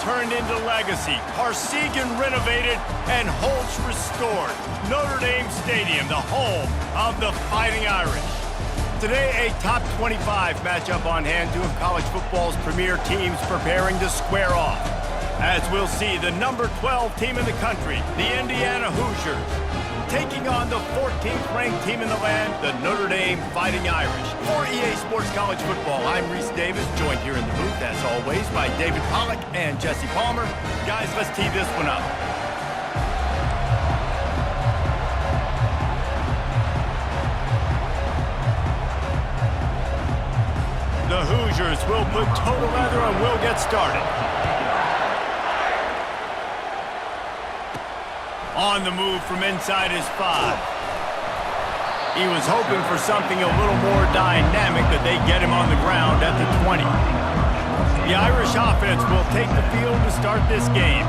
turned into legacy, Parsegan renovated, and Holtz restored. Notre Dame Stadium, the home of the Fighting Irish. Today, a top 25 matchup on hand, two of college football's premier teams preparing to square off. As we'll see, the number 12 team in the country, the Indiana Hoosiers, taking on the 14th ranked team in the land, the Notre Dame Fighting Irish. For EA Sports College Football, I'm Reese Davis, joined here in the booth, as always, by David Pollack and Jesse Palmer. Guys, let's tee this one up. The Hoosiers will put total leather and will get started. On the move from inside his 5. He was hoping for something a little more dynamic, but they get him on the ground at the 20. The Irish offense will take the field to start this game.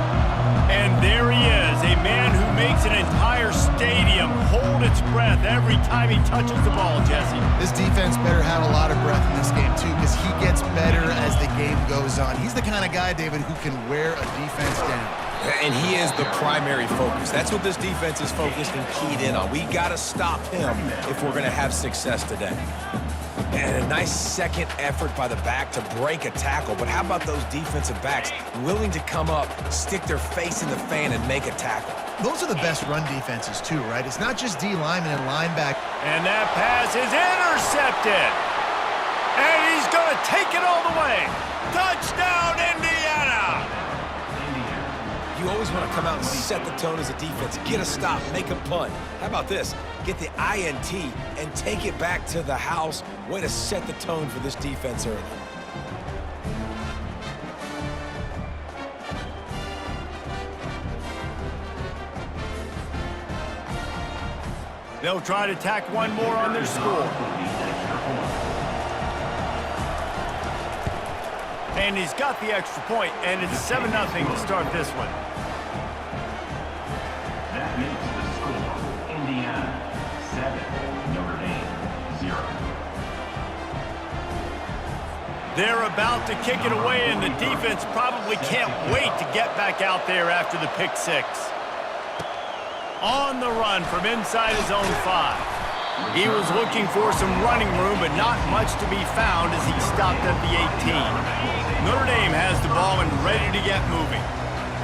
And there he is, a man who makes an entire stadium hold its breath every time he touches the ball, Jesse. This defense better have a lot of breath in this game, too, because he gets better as the game goes on. He's the kind of guy, David, who can wear a defense down. And he is the primary focus. That's what this defense is focused and keyed in on. We got to stop him if we're going to have success today. And a nice second effort by the back to break a tackle. But how about those defensive backs willing to come up, stick their face in the fan, and make a tackle? Those are the best run defenses, too, right? It's not just D linemen and linebackers. And that pass is intercepted. And he's going to take it all the way. Touchdown, Indiana! You always want to come out and set the tone as a defense. Get a stop, make a punt. How about this? Get the INT and take it back to the house. Way to set the tone for this defense early. They'll try to tack one more on their score. And he's got the extra point, and it's 7-0 to start this one. That makes the score Indiana 7, Notre Dame 0. They're about to kick it away, and the defense probably can't wait to get back out there after the pick 6. On the run from inside his own 5. He was looking for some running room, but not much to be found as he stopped at the 18. Notre Dame has the ball and ready to get moving.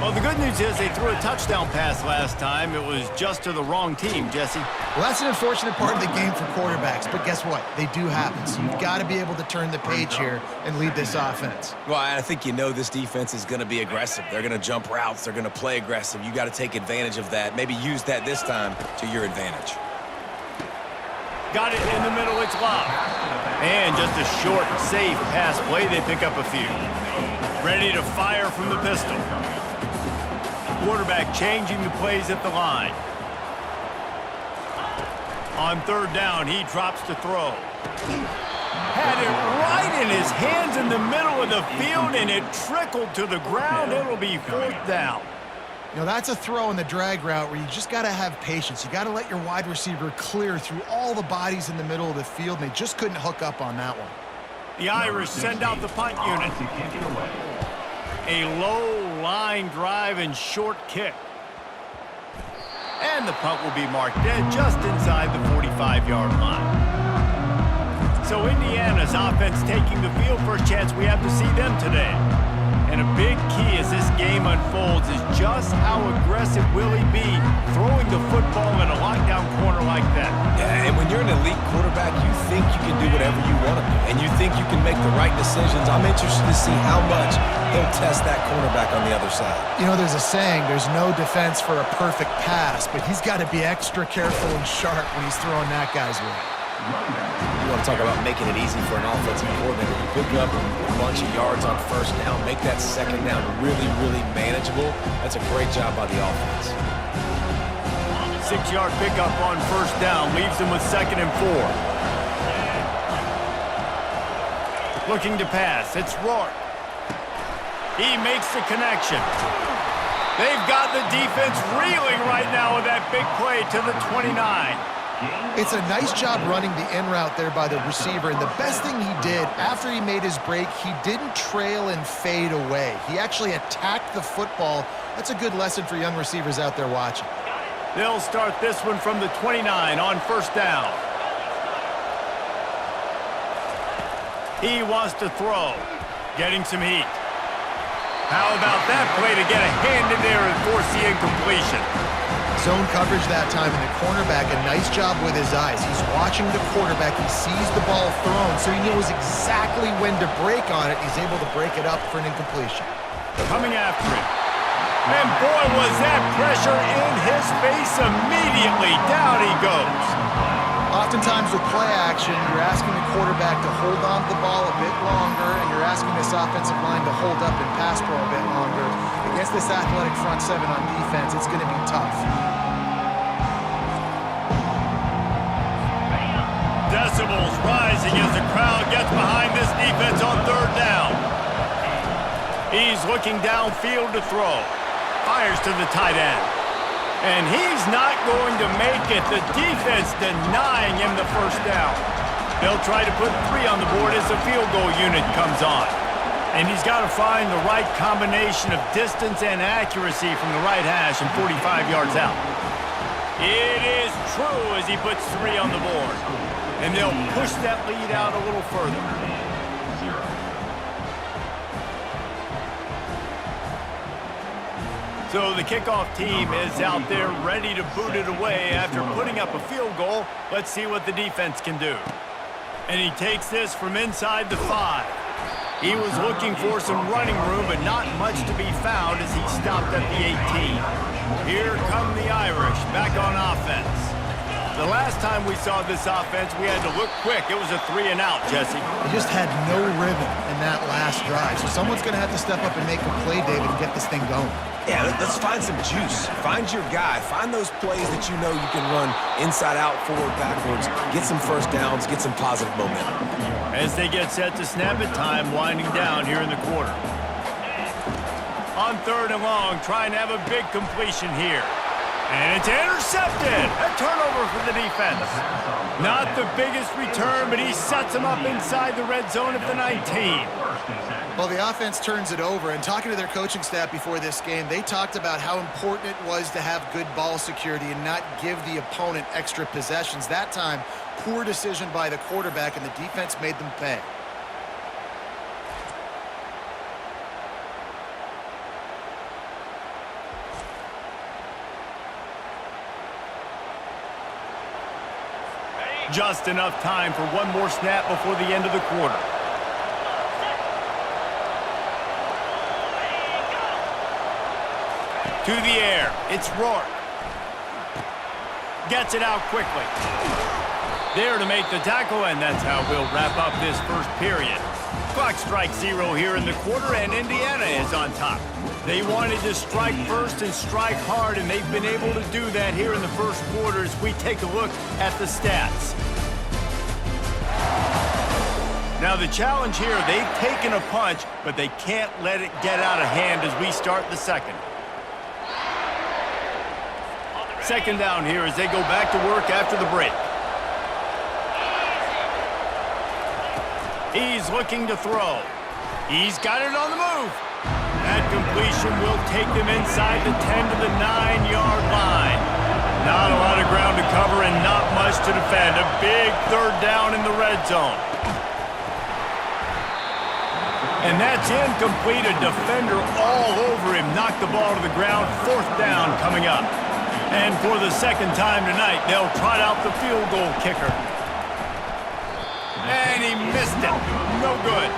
Well, the good news is they threw a touchdown pass last time. It was just to the wrong team, Jesse. Well, that's an unfortunate part of the game for quarterbacks, but guess what? They do happen, so you've got to be able to turn the page here and lead this offense. Well, I think you know this defense is going to be aggressive. They're going to jump routes. They're going to play aggressive. You got to take advantage of that. Maybe use that this time to your advantage. Got it in the middle, it's locked. And just a short, safe pass play, they pick up a few. Ready to fire from the pistol. Quarterback changing the plays at the line. On 3rd down, he drops to throw. Had it right in his hands in the middle of the field, and it trickled to the ground. It'll be 4th down. You know, that's a throw in the drag route where you just got to have patience. You got to let your wide receiver clear through all the bodies in the middle of the field, and they just couldn't hook up on that one. The Irish send out the punt unit. A low line drive and short kick. And the punt will be marked dead just inside the 45-yard line. So Indiana's offense taking the field. First chance we have to see them today. And a big key as this game unfolds is just how aggressive will he be throwing the football in a lockdown corner like that. Yeah, and when you're an elite quarterback, you think you can do whatever you want to do, and you think you can make the right decisions. I'm interested to see how much he'll test that cornerback on the other side. You know, there's a saying, there's no defense for a perfect pass, but he's got to be extra careful and sharp when he's throwing that guy's way. You want to talk about making it easy for an offensive coordinator. You pick up a bunch of yards on 1st down, make that 2nd down really, really manageable. That's a great job by the offense. 6-yard pickup on 1st down leaves him with 2nd and 4. Looking to pass, it's Rourke. He makes the connection. They've got the defense reeling right now with that big play to the 29. It's a nice job running the in route there by the receiver, and the best thing he did after he made his break, he didn't trail and fade away. He actually attacked the football. That's a good lesson for young receivers out there watching. They'll start this one from the 29 on first down. He wants to throw, getting some heat. How about that play to get a hand in there and force the incompletion? Zone coverage that time, and the cornerback, a nice job with his eyes. He's watching the quarterback. He sees the ball thrown, so he knows exactly when to break on it. He's able to break it up for an incompletion. Coming after him. And boy, was that pressure in his face immediately. Down he goes. Oftentimes with play action, you're asking the quarterback to hold on to the ball a bit longer, and you're asking this offensive line to hold up and pass pro a bit longer. Against this athletic front seven on defense, it's going to be tough. Decibels rising as the crowd gets behind this defense on third down. He's looking downfield to throw. Fires to the tight end. And he's not going to make it. The defense denying him the first down. They'll try to put 3 on the board as the field goal unit comes on. And he's got to find the right combination of distance and accuracy from the right hash and 45 yards out. It is true as he puts 3 on the board. And they'll push that lead out a little further. So the kickoff team is out there ready to boot it away after putting up a field goal. Let's see what the defense can do. And he takes this from inside the 5. He was looking for some running room, but not much to be found as he stopped at the 18. Here come the Irish back on offense. The last time we saw this offense, we had to look quick. It was a 3 and out, Jesse. They just had no rhythm in that last drive. So someone's going to have to step up and make a play, David, and get this thing going. Yeah, let's find some juice. Find your guy. Find those plays that you know you can run inside out, forward, backwards. Get some first downs. Get some positive momentum. As they get set to snap it, time winding down here in the quarter. On third and long, trying to have a big completion here. And it's intercepted. A turnover for the defense. Not the biggest return, but he sets him up inside the red zone at the 19. Well, the offense turns it over, and talking to their coaching staff before this game, they talked about how important it was to have good ball security and not give the opponent extra possessions. That time, poor decision by the quarterback, and the defense made them pay. Just enough time for one more snap before the end of the quarter. To the air, it's Rourke. Gets it out quickly. There to make the tackle, and that's how we'll wrap up this first period. Clock strikes 0 here in the quarter, and Indiana is on top. They wanted to strike first and strike hard, and they've been able to do that here in the first quarter as we take a look at the stats. Now the challenge here, they've taken a punch, but they can't let it get out of hand as we start the second. Second down here as they go back to work after the break. He's looking to throw. He's got it on the move. That completion will take them inside the 10 to the 9-yard line. Not a lot of ground to cover and not much to defend. A big third down in the red zone. And that's incomplete. A defender all over him. Knocked the ball to the ground. Fourth down coming up. And for the second time tonight, they'll trot out the field goal kicker. And he missed it. No good.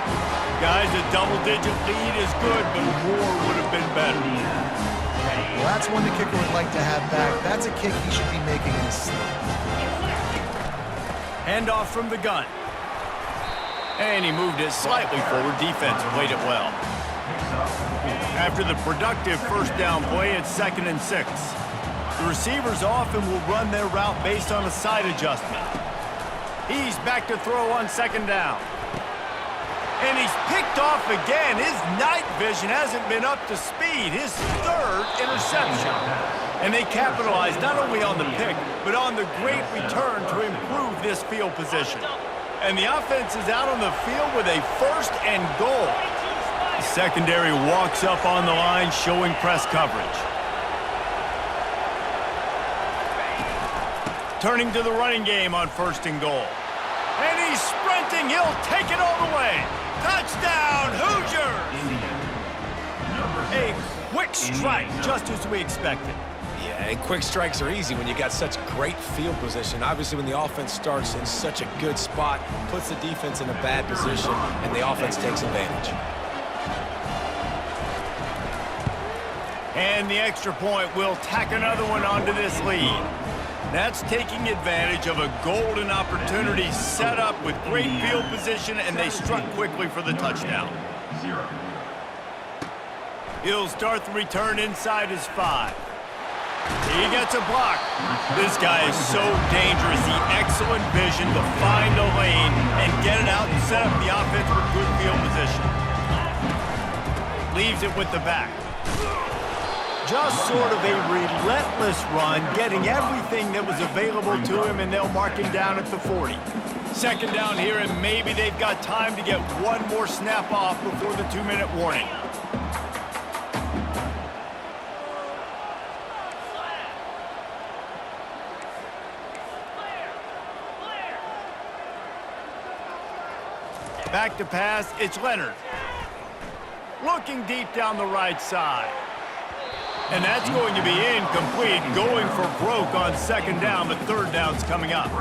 Guys, a double-digit lead is good, but more would have been better. Well, that's one the kicker would like to have back. That's a kick he should be making in his sleep. Handoff from the gun. And he moved it slightly forward. Defense played it well. After the productive first down play, it's 2nd and 6. The receivers often will run their route based on a side adjustment. He's back to throw on second down. And he's picked off again. His night vision hasn't been up to speed. His third interception. And they capitalized not only on the pick, but on the great return to improve this field position. And the offense is out on the field with a 1st and goal. The secondary walks up on the line, showing press coverage. Turning to the running game on 1st and goal. And he's sprinting. He'll take it all the way. Touchdown, Hoosiers! A quick strike, just as we expected. Yeah, and quick strikes are easy when you got such great field position. Obviously, when the offense starts in such a good spot, puts the defense in a bad position, and the offense takes advantage. And the extra point will tack another one onto this lead. That's taking advantage of a golden opportunity set up with great field position, and they struck quickly for the touchdown. He'll start the return inside his 5. He gets a block. This guy is so dangerous. The excellent vision to find a lane and get it out and set up the offense for good field position. Leaves it with the back. Just sort of a relentless run, getting everything that was available to him, and they'll mark him down at the 40. 2nd down here, and maybe they've got time to get one more snap off before the 2-minute warning. Back to pass, it's Leonard. Looking deep down the right side. And that's going to be incomplete, going for broke on 2nd down, but 3rd down's coming up.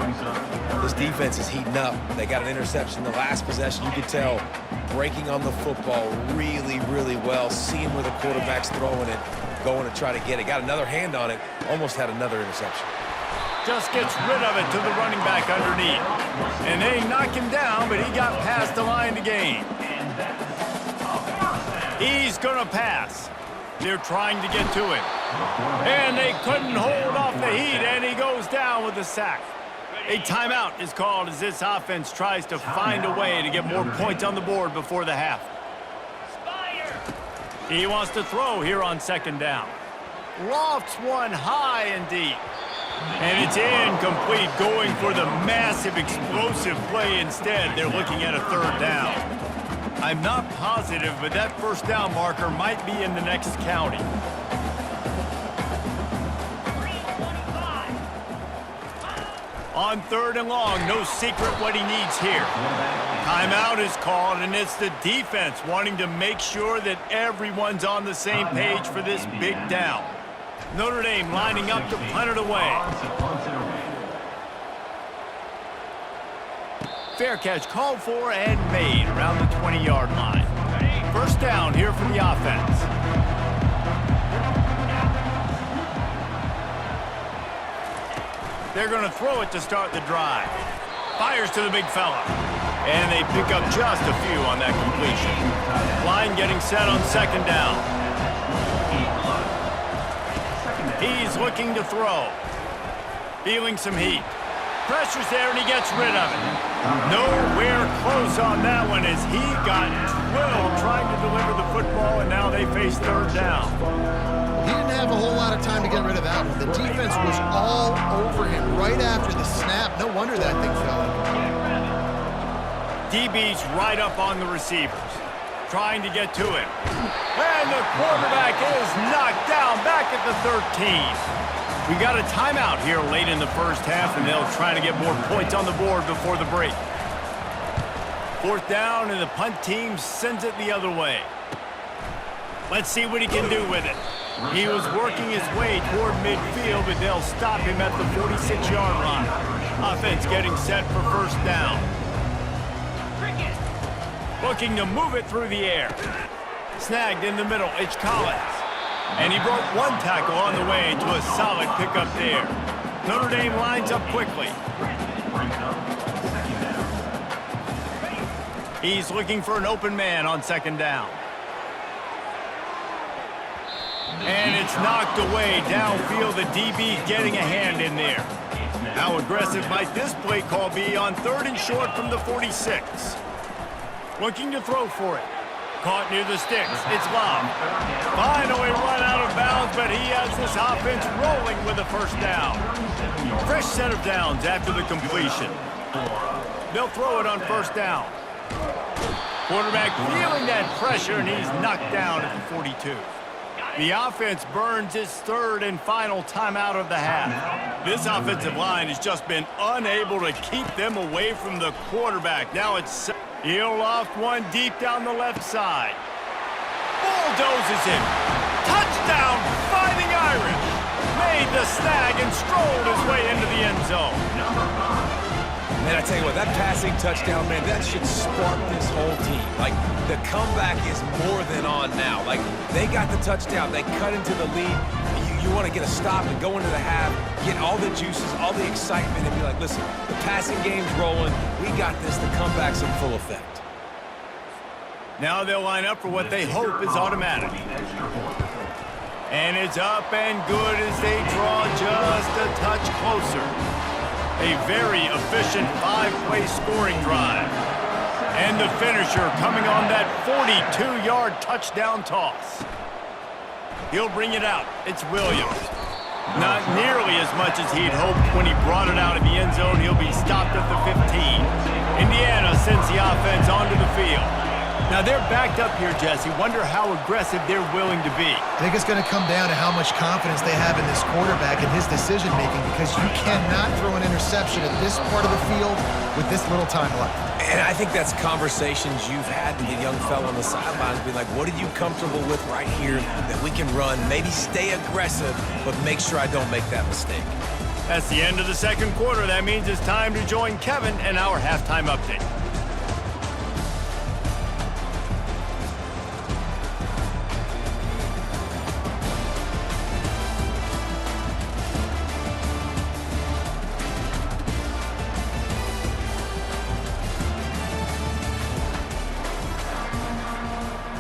This defense is heating up. They got an interception the last possession. You could tell breaking on the football really, really well, seeing where the quarterback's throwing it, going to try to get it. Got another hand on it, almost had another interception. Just gets rid of it to the running back underneath. And they knock him down, but he got past the line to gain. He's going to pass. They're trying to get to him. And they couldn't hold off the heat, and he goes down with a sack. A timeout is called as this offense tries to find a way to get more points on the board before the half. He wants to throw here on 2nd down. Lofts one high and deep. And it's incomplete, going for the massive explosive play instead. They're looking at a 3rd down. I'm not positive, but that 1st down marker might be in the next county. On 3rd and long, no secret what he needs here. Timeout is called, and it's the defense wanting to make sure that everyone's on the same page for this big down. Notre Dame lining up to punt it away. Fair catch called for and made around the 20-yard line. 1st down here for the offense. They're going to throw it to start the drive. Fires to the big fella. And they pick up just a few on that completion. Line getting set on 2nd down. He's looking to throw. Feeling some heat. Pressure's there, and he gets rid of it. Nowhere close on that one as he got twirled trying to deliver the football, and now they face 3rd down. He didn't have a whole lot of time to get rid of that one. The defense was all over him right after the snap. No wonder that thing fell. DB's right up on the receivers, trying to get to him. And the quarterback is knocked down back at the 13. We got a timeout here late in the 1st half, and they'll try to get more points on the board before the break. 4th down, and the punt team sends it the other way. Let's see what he can do with it. He was working his way toward midfield, but they'll stop him at the 46-yard line. Offense getting set for 1st down. Looking to move it through the air. Snagged in the middle, it's Collins. And he broke one tackle on the way to a solid pickup there. Notre Dame lines up quickly. He's looking for an open man on 2nd down. And it's knocked away downfield. The DB getting a hand in there. How aggressive might this play call be on 3rd and short from the 46? Looking to throw for it. Caught near the sticks. It's lobbed. Finally run out of bounds, but he has this offense rolling with a first down. Fresh set of downs after the completion. They'll throw it on first down. Quarterback feeling that pressure, and he's knocked down at the 42. The offense burns its third and final timeout of the half. This offensive line has just been unable to keep them away from the quarterback. Now it's he'll loft one deep down the left side. Bulldozes him. Touchdown, Fighting Irish. Made the snag and strolled his way into the end zone. Man, I tell you what, that passing touchdown, man, that should spark this whole team. Like, the comeback is more than on now. Like, they got the touchdown. They cut into the lead. You want to get a stop and go into the half, get all the juices, all the excitement, and be like, listen, the passing game's rolling. We got this. The comeback's in full effect. Now they'll line up for what they hope is automatic. And it's up and good as they draw just a touch closer. A very efficient 5-play scoring drive. And the finisher coming on that 42-yard touchdown toss. He'll bring it out. It's Williams. Not nearly as much as he'd hoped when he brought it out of the end zone. He'll be stopped at the 15. Indiana sends the offense onto the field. Now they're backed up here, Jesse. Wonder how aggressive they're willing to be. I think it's going to come down to how much confidence they have in this quarterback and his decision-making, because you cannot throw an interception at this part of the field with this little time left. And I think that's conversations you've had with the young fella on the sidelines, be like, what are you comfortable with right here that we can run? Maybe stay aggressive, but make sure I don't make that mistake. That's the end of the second quarter. That means it's time to join Kevin and our halftime update.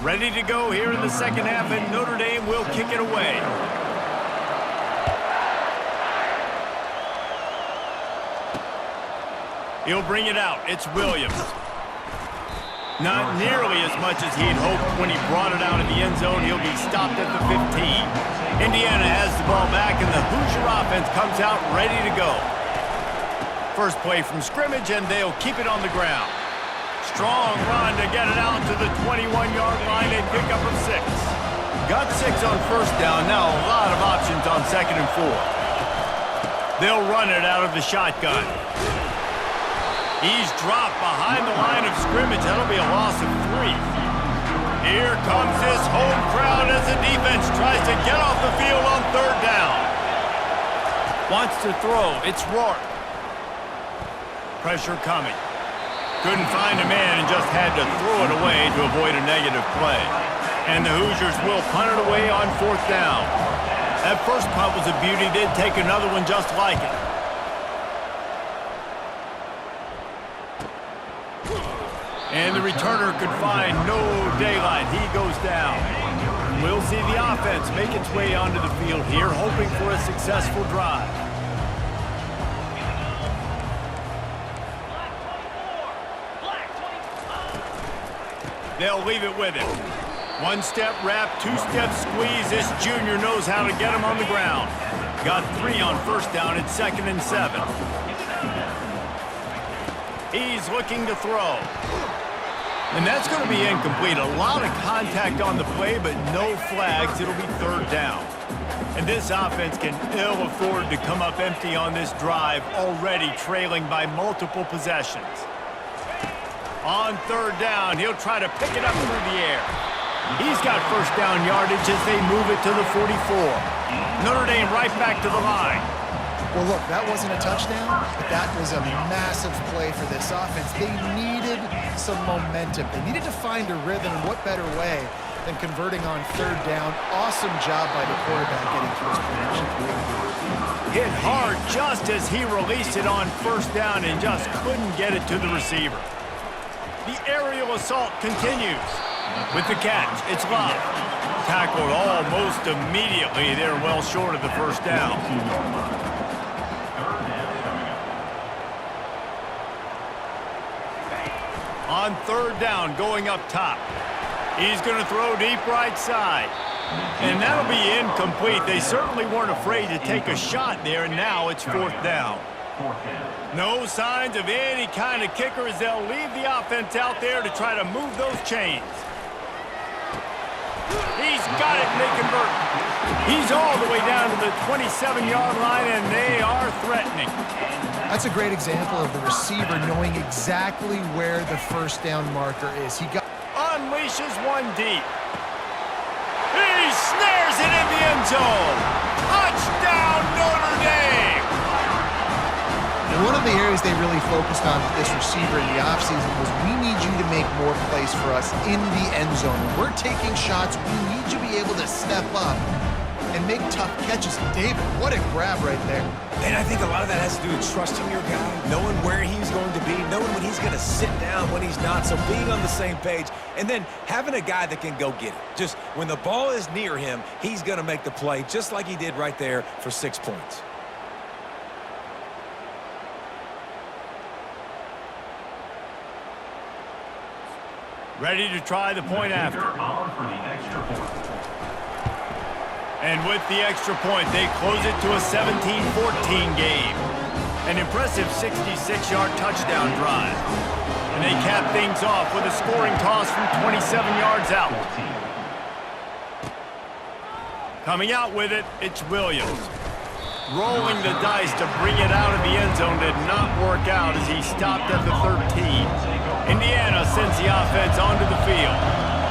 Ready to go here in the second half, and Notre Dame will kick it away. He'll bring it out. It's Williams. Not nearly as much as he'd hoped when he brought it out of the end zone. He'll be stopped at the 15. Indiana has the ball back, and the Hoosier offense comes out ready to go. First play from scrimmage, and they'll keep it on the ground. Strong run to get it out to the 21-yard line and pick up of 6. Got 6 on first down. Now a lot of options on second and 4. They'll run it out of the shotgun. He's dropped behind the line of scrimmage. That'll be a loss of 3. Here comes this home crowd as the defense tries to get off the field on third down. Wants to throw. It's Rourke. Pressure coming. Couldn't find a man and just had to throw it away to avoid a negative play. And the Hoosiers will punt it away on fourth down. That first punt was a beauty. They'd take another one just like it. And the returner could find no daylight. He goes down. We'll see the offense make its way onto the field here, hoping for a successful drive. They'll leave it with him. One-step wrap, two-step squeeze. This junior knows how to get him on the ground. Got 3 on first down at 2nd and 7. He's looking to throw. And that's going to be incomplete. A lot of contact on the play, but no flags. It'll be third down. And this offense can ill afford to come up empty on this drive, already trailing by multiple possessions. On third down, he'll try to pick it up through the air. He's got first down yardage as they move it to the 44. Notre Dame right back to the line. Well, look, that wasn't a touchdown, but that was a massive play for this offense. They needed some momentum. They needed to find a rhythm, and what better way than converting on third down. Awesome job by the quarterback getting to his position. Hit hard just as he released it on first down and just couldn't get it to the receiver. The aerial assault continues. With the catch, it's Love. Tackled almost immediately. They're well short of the first down. On third down, going up top. He's going to throw deep right side. And that'll be incomplete. They certainly weren't afraid to take a shot there, and now it's fourth down. No signs of any kind of kicker as they'll leave the offense out there to try to move those chains. He's got it, and they convert. He's all the way down to the 27-yard line, and they are threatening. That's a great example of the receiver knowing exactly where the first down marker is. He unleashes one deep. He snares it in the end zone. Touchdown, Notre Dame! One of the areas they really focused on with this receiver in the offseason was we need you to make more plays for us in the end zone. When we're taking shots, we need you to be able to step up and make tough catches. David, what a grab right there. And I think a lot of that has to do with trusting your guy, knowing where he's going to be, knowing when he's going to sit down, when he's not, so being on the same page, and then having a guy that can go get it. Just when the ball is near him, he's going to make the play, just like he did right there for 6 points. Ready to try the point after. And with the extra point, they close it to a 17-14 game. An impressive 66-yard touchdown drive. And they cap things off with a scoring toss from 27 yards out. Coming out with it, it's Williams. Rolling the dice to bring it out of the end zone did not work out as he stopped at the 13. Indiana sends the offense onto the field.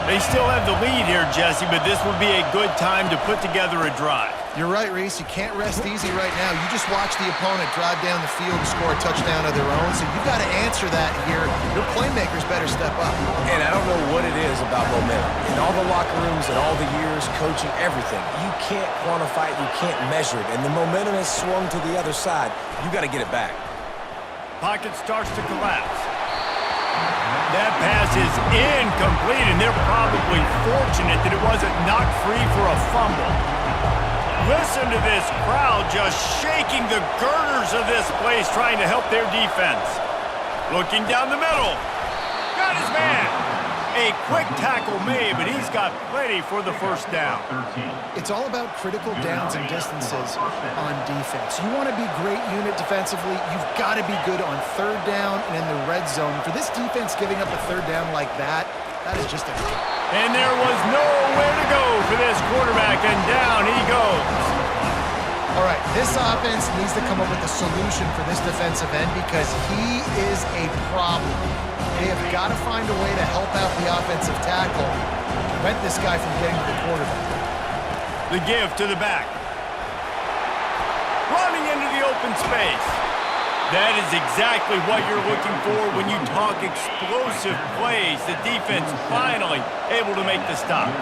They still have the lead here, Jesse, but this would be a good time to put together a drive. You're right, Reese. You can't rest easy right now. You just watch the opponent drive down the field and score a touchdown of their own, so you've got to answer that here. Your playmakers better step up. And I don't know what it is about momentum. In all the locker rooms and all the years, coaching, everything, you can't quantify it, you can't measure it, and the momentum has swung to the other side. You got to get it back. Pocket starts to collapse. That pass is incomplete, and they're probably fortunate that it wasn't knocked free for a fumble. Listen to this crowd just shaking the girders of this place trying to help their defense. Looking down the middle. Got his man. A quick tackle made, but he's got plenty for the first down. It's all about critical downs and distances on defense. You want to be great unit defensively, you've got to be good on third down and in the red zone. For this defense giving up a third down like that is just a... And there was nowhere to go for this quarterback, and down he goes. All right, this offense needs to come up with a solution for this defensive end because he is a problem. They have got to find a way to help out the offensive tackle, prevent this guy from getting to the quarterback. The give to the back. Running into the open space. That is exactly what you're looking for when you talk explosive plays. The defense finally able to make the stop.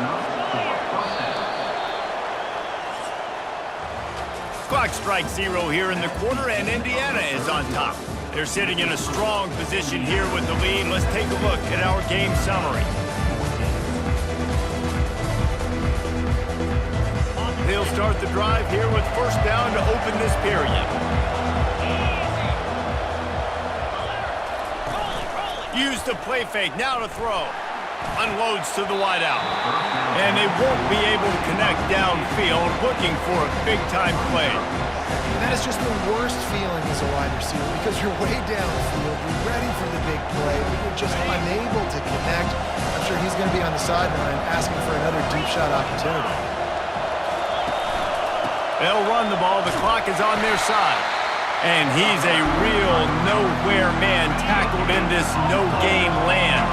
Clock strikes 0 here in the quarter, and Indiana is on top. They're sitting in a strong position here with the lead. Let's take a look at our game summary. They'll start the drive here with first down to open this period. Use the play fake, now to throw. Unloads to the wideout. And they won't be able to connect downfield, looking for a big-time play. And that is just the worst feeling as a wide receiver because you're way downfield, you're ready for the big play, but you're just unable to connect. I'm sure he's going to be on the sideline asking for another deep shot opportunity. They'll run the ball. The clock is on their side. And he's a real nowhere man tackled in this no-game land.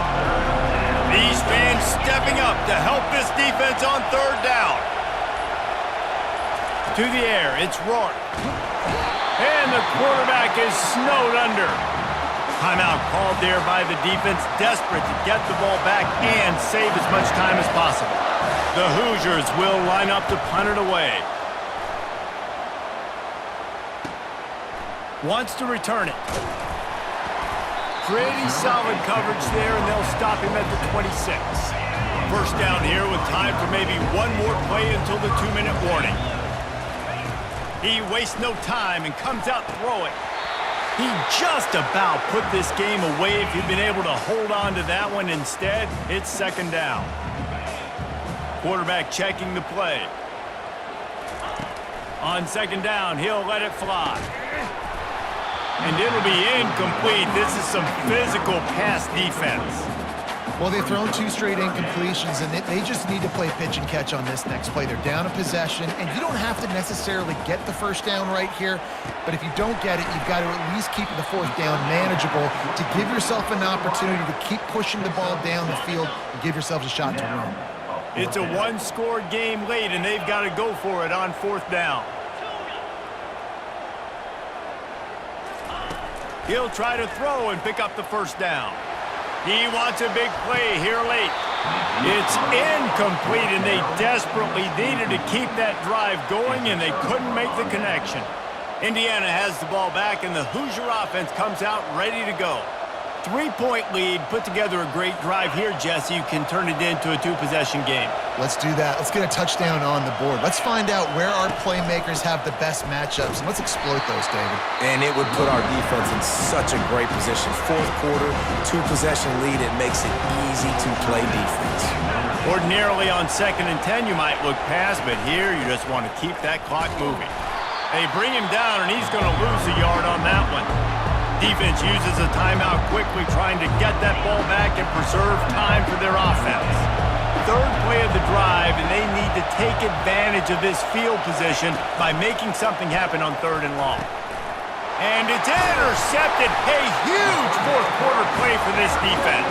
These fans stepping up to help this defense on third down. To the air, it's Rourke. And the quarterback is snowed under. Timeout called there by the defense, desperate to get the ball back and save as much time as possible. The Hoosiers will line up to punt it away. Wants to return it. Pretty solid coverage there, and they'll stop him at the 26. First down here with time for maybe one more play until the 2-minute warning. He wastes no time and comes out throwing. He just about put this game away if he'd been able to hold on to that one. Instead, it's second down. Quarterback checking the play. On second down, he'll let it fly. And it'll be incomplete. This is some physical pass defense. Well, they've thrown 2 straight incompletions, and they just need to play pitch and catch on this next play. They're down a possession, and you don't have to necessarily get the first down right here, but if you don't get it, you've got to at least keep the 4th down manageable to give yourself an opportunity to keep pushing the ball down the field and give yourselves a shot to win. It's a one-score game late, and they've got to go for it on 4th down. He'll try to throw and pick up the first down. He wants a big play here late. It's incomplete, and they desperately needed to keep that drive going, and they couldn't make the connection. Indiana has the ball back, and the Hoosier offense comes out ready to go. 3-point lead, put together a great drive here, Jesse. You can turn it into a 2-possession game. Let's do that. Let's get a touchdown on the board. Let's find out where our playmakers have the best matchups, and let's exploit those, David. And it would put our defense in such a great position. 4th quarter, 2-possession lead. It makes it easy to play defense. Ordinarily on 2nd and 10, you might look past, but here you just want to keep that clock moving. They bring him down, and he's going to lose a yard on that one. Defense uses a timeout quickly, trying to get that ball back and preserve time for their offense. 3rd play of the drive, and they need to take advantage of this field position by making something happen on 3rd and long. And it's intercepted. A huge 4th quarter play for this defense.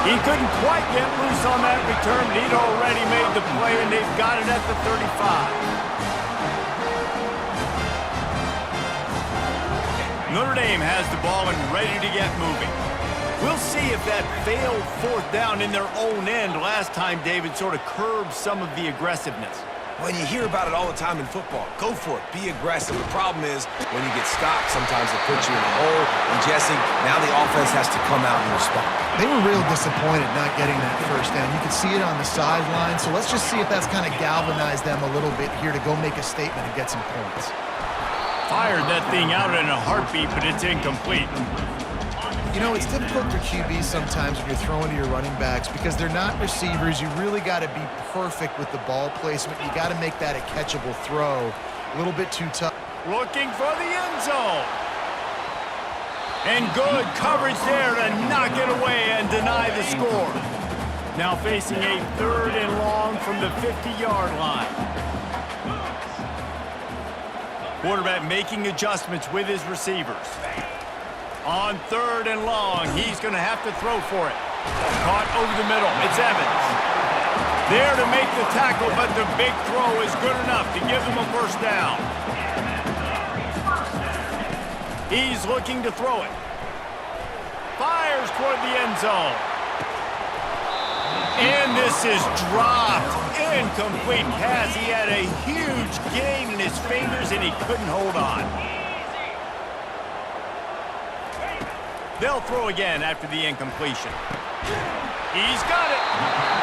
He couldn't quite get loose on that return, but he'd already made the play, and they've got it at the 35. Notre Dame has the ball and ready to get moving. We'll see if that failed 4th down in their own end last time, David, sort of curbed some of the aggressiveness. When you hear about it all the time in football, go for it. Be aggressive. The problem is when you get stopped, sometimes it puts you in a hole. And Jesse, now the offense has to come out and respond. They were real disappointed not getting that first down. You could see it on the sideline. So let's just see if that's kind of galvanized them a little bit here to go make a statement and get some points. Fired that thing out in a heartbeat, but it's incomplete. You know, it's difficult for QBs sometimes when you're throwing to your running backs because they're not receivers. You really got to be perfect with the ball placement. You got to make that a catchable throw. A little bit too tough. Looking for the end zone. And good coverage there to knock it away and deny the score. Now facing a 3rd and long from the 50-yard line. Quarterback making adjustments with his receivers. On 3rd and long, he's going to have to throw for it. Caught over the middle. It's Evans. There to make the tackle, but the big throw is good enough to give them a first down. He's looking to throw it. Fires toward the end zone. And this is dropped. Incomplete pass. He had a huge gain in his fingers, and he couldn't hold on. They'll throw again after the incompletion. He's got it.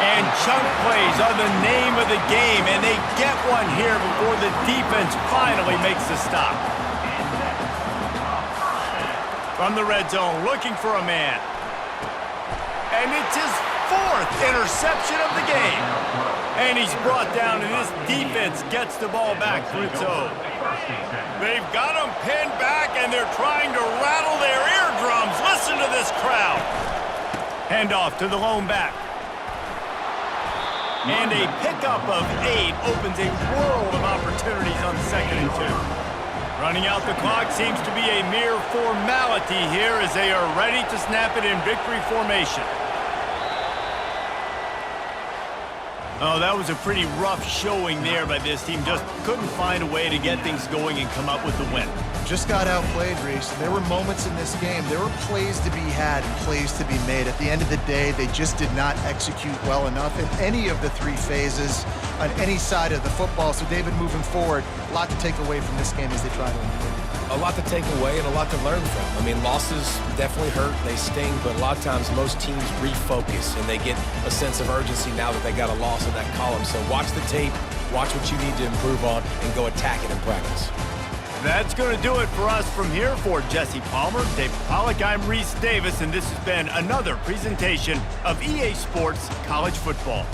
And chunk plays are the name of the game, and they get one here before the defense finally makes the stop. From the red zone, looking for a man. And it's his 4th interception of the game. And he's brought down, and this defense gets the ball back for its own. They've got him pinned back, and they're trying to rattle their eardrums. Listen to this crowd. Handoff to the lone back. And a pickup of 8 opens a world of opportunities on 2nd and 2. Running out the clock seems to be a mere formality here as they are ready to snap it in victory formation. Oh, that was a pretty rough showing there by this team. Just couldn't find a way to get things going and come up with the win. Just got outplayed, Reese. There were moments in this game. There were plays to be had and plays to be made. At the end of the day, they just did not execute well enough in any of the 3 phases on any side of the football. So, David, moving forward, a lot to take away from this game as they try to win. A lot to take away and a lot to learn from. I mean, losses definitely hurt, they sting, but a lot of times most teams refocus and they get a sense of urgency now that they got a loss in that column. So watch the tape, watch what you need to improve on, and go attack it in practice. That's going to do it for us from here. For Jesse Palmer, David Pollack, I'm Reese Davis, and this has been another presentation of EA Sports College Football.